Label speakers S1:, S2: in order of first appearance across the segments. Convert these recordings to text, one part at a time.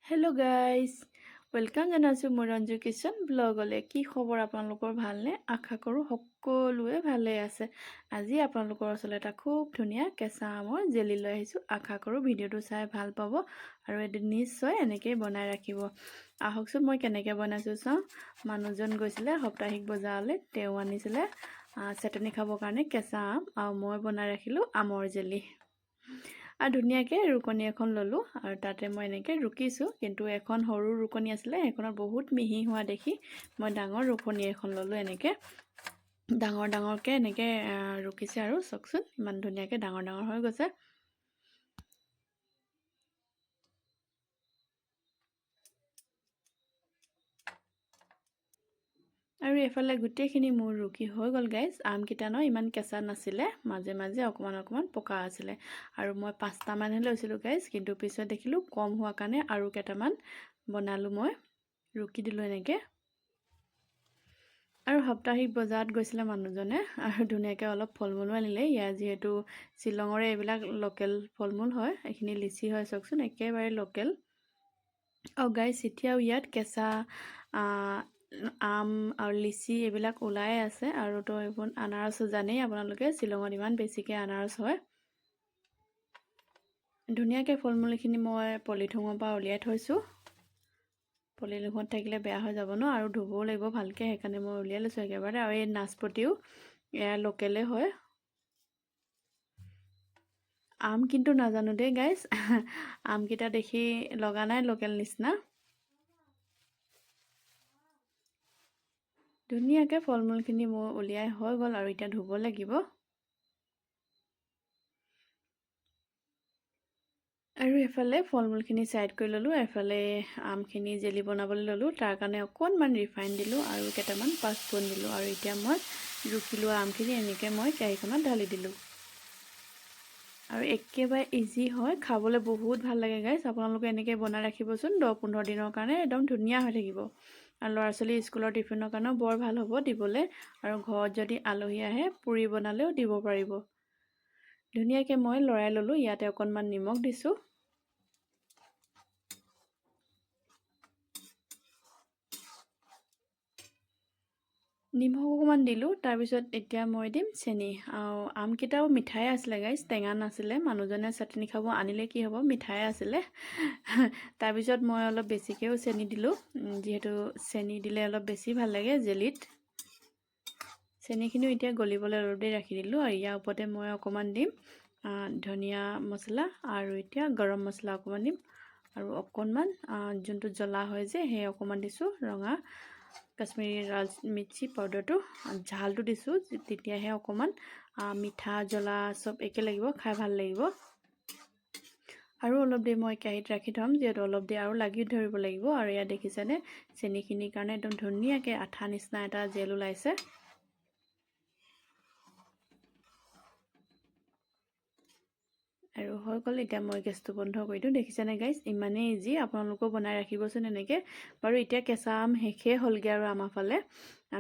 S1: Hello' guys welcome জনাইছোঁ মোৰ Ranju kitchen ব্লগলৈ। কি খবৰ আপোনালোকৰ? ভালনে? আশা কৰোঁ সকলোৱে ভালে আছে। আজি আপোনালোকৰ ওচৰলৈ এটা খুব ধুনীয়া কেঁচা আমৰ জেলি লৈ আহিছোঁ। আশা কৰোঁ ভিডিঅ'টো চাই ভাল পাব আৰু এদিন নিশ্চয় এনেকৈয়ে বনাই ৰাখিব। আহকচোন মই কেনেকৈ বনাইছোঁ চাওঁ। মানুহজন গৈছিলে সাপ্তাহিক বজাৰলৈ, তেওঁ আনিছিলে চাটনি খাবৰ কাৰণে কেঁচা আম, আৰু মই বনাই ৰাখিলোঁ আমৰ জেলি। আৰু ধুনীয়াকৈ ৰুকনি এখন ল'লোঁ আৰু তাতে মই এনেকৈ ৰুকিছোঁ, কিন্তু এখন সৰু ৰুকনি আছিলে, সেইখনত বহুত মিহি হোৱা দেখি মই ডাঙৰ ৰুকনি এখন ল'লোঁ। এনেকৈ ডাঙৰকৈ এনেকৈ ৰুকিছে আৰু চাওকচোন ইমান ধুনীয়াকৈ ডাঙৰ হৈ গৈছে। আৰু এইফালে গোটেইখিনি মোৰ ৰুকি হৈ গ'ল গাইজ। আমকেইটা ইমান কেঁচা নাছিলে, মাজে মাজে অকণমান পকা আছিলে। আৰু মই 5টামানহে লৈছিলোঁ গাইজ, কিন্তু পিছত দেখিলোঁ কম হোৱা কাৰণে আৰু কেইটামান বনালোঁ, মই ৰুকি দিলোঁ এনেকৈ। আৰু সাপ্তাহিক বজাৰত গৈছিলে মানুহজনে আৰু ধুনীয়াকৈ অলপ ফল মূলো আনিলে। ইয়াৰ যিহেতু শ্বিলঙৰে এইবিলাক লোকেল ফল মূল হয়, এইখিনি লিচি হয়, চাওকচোন একেবাৰে লোকেল। আৰু গাইজ এতিয়াও ইয়াত কেঁচা আম আৰু লিচি এইবিলাক ওলাই আছে। আৰু তো এইবোৰ আনাৰস জানেই আপোনালোকে, শ্বিলঙত ইমান বেছিকৈ আনাৰস হয়। ধুনীয়াকৈ ফল মূলখিনি মই পলিথিনৰ পৰা উলিয়াই থৈছোঁ। পলিথিনত থাকিলে বেয়া হৈ যাব ন, আৰু ধুবও লাগিব ভালকৈ, সেইকাৰণে মই উলিয়াই লৈছোঁ একেবাৰে। আৰু এই নাচপতিও এয়া লোকেলে হয়। আম কিন্তু নাজানো দেই গাইজ, আমকেইটা দেখি লগা নাই লোকেল নিচিনা। ধুনীয়াকৈ ফল মূলখিনি মোৰ উলিয়াই হৈ গ'ল আৰু এতিয়া ধুব লাগিব। আৰু এফালে ফল মূলখিনি ছাইড কৰি ল'লোঁ, এফালে আমখিনি জেলি বনাবলৈ ল'লোঁ। তাৰ কাৰণে অকণমান ৰিফাইন দিলোঁ আৰু কেইটামান পাঁচফোৰণ দিলোঁ। আৰু এতিয়া মই ৰুকি লোৱা আমখিনি এনেকৈ মই কেৰাহীখনত ঢালি দিলোঁ। আৰু একেবাৰে ইজি হয়, খাবলৈ বহুত ভাল লাগে গাইজ। আপোনালোকে এনেকৈ বনাই ৰাখিবচোন, 10-15 দিনৰ কাৰণে একদম ধুনীয়া হৈ থাকিব। আৰু ল'ৰা ছোৱালী স্কুলৰ টিফিনৰ কাৰণেও বৰ ভাল হ'ব দিবলৈ। আৰু ঘৰত যদি আলহী আহে পুৰি বনালেও দিব পাৰিব। ধুনীয়াকৈ মই লৰাই ল'লোঁ। ইয়াতে অকণমান নিমখ দিছোঁ। নিমখ অকণমান দিলোঁ। তাৰপিছত এতিয়া মই দিম চেনি। আৰু আমকেইটাও মিঠাই আছিলে গাইজ, টেঙা নাছিলে। মানুহজনে চাটনি খাব আনিলে কি হ'ব, মিঠাই আছিলে। তাৰপিছত মই অলপ বেছিকৈও চেনি দিলোঁ, যিহেতু চেনি দিলে অলপ বেছি ভাল লাগে জেলিত। চেনিখিনিও এতিয়া গলিবলৈ অলপ দেৰি ৰাখি দিলোঁ। আৰু ইয়াৰ ওপৰতে মই অকণমান দিম ধনিয়া মছলা, আৰু এতিয়া গৰম মছলা অকণমান দিম। আৰু অকণমান যোনটো জ্বলা হয় যে, সেই অকণমান দিছোঁ ৰঙা কাশ্মীৰী লাল মিৰ্চি পাউডাৰটো, ঝালটো দিছোঁ, তেতিয়াহে অকণমান মিঠা জ্বলা চব একে লাগিব, খাই ভাল লাগিব। আৰু অলপ দেৰি মই কেৰাহীত ৰাখি থ'ম, যিহেতু অলপ দেৰি আৰু লাগি ধৰিব লাগিব। আৰু ইয়াত দেখিছেনে চেনিখিনিৰ কাৰণে একদম ধুনীয়াকৈ আঠা নিচিনা এটা জেল ওলাইছে। আৰু হৈ গ'ল। এতিয়া মই গেছটো বন্ধ কৰি দিওঁ। দেখিছেনে গাইজ, ইমানেই ইজি, আপোনালোকেও বনাই ৰাখিবচোন এনেকৈ। বাৰু এতিয়া কেঁচা আম শেষেই হ'লগৈ আৰু আমাৰ ফালে,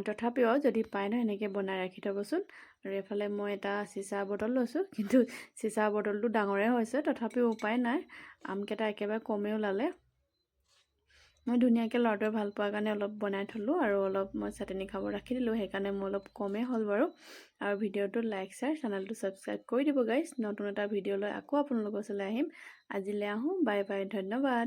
S1: তথাপিও যদি পায় ন এনেকৈ বনাই ৰাখি থ'বচোন। আৰু এইফালে মই এটা চিচা বটল লৈছোঁ, কিন্তু চিচা বটলটো ডাঙৰে হৈছে, তথাপিও উপায় নাই, আমকেইটা একেবাৰে কমেই ওলালে। মই ধুনীয়াকৈ ল'ৰাটোৱে ভাল পোৱাৰ কাৰণে অলপ বনাই থ'লোঁ, আৰু অলপ মই চাটনি খাব ৰাখি দিলোঁ, সেইকাৰণে মোৰ অলপ কমেই হ'ল বাৰু। আৰু ভিডিঅ'টো লাইক শ্বেয়াৰ, চেনেলটো ছাবস্ক্ৰাইব কৰি দিব গাইজ। নতুন এটা ভিডিঅ' লৈ আকৌ আপোনালোকৰ ওচৰলৈ আহিম। আজিলৈ আহোঁ, বাই বাই, ধন্যবাদ।